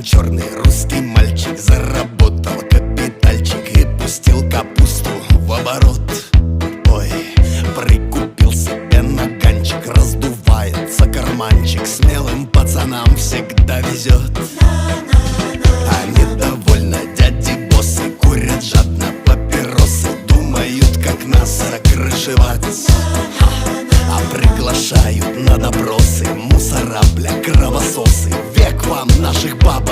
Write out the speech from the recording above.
черный русский мальчик заработал капитальчик и пустил капусту в оборот. Ой, прикупил себе наганчик, раздувается карманчик, смелым пацанам всегда везет. А недовольно дяди-боссы курят жадно папиросы, думают, как нас закрышевать. А приглашают на допросы мусора, бля, кровососы. Век вам наших бабок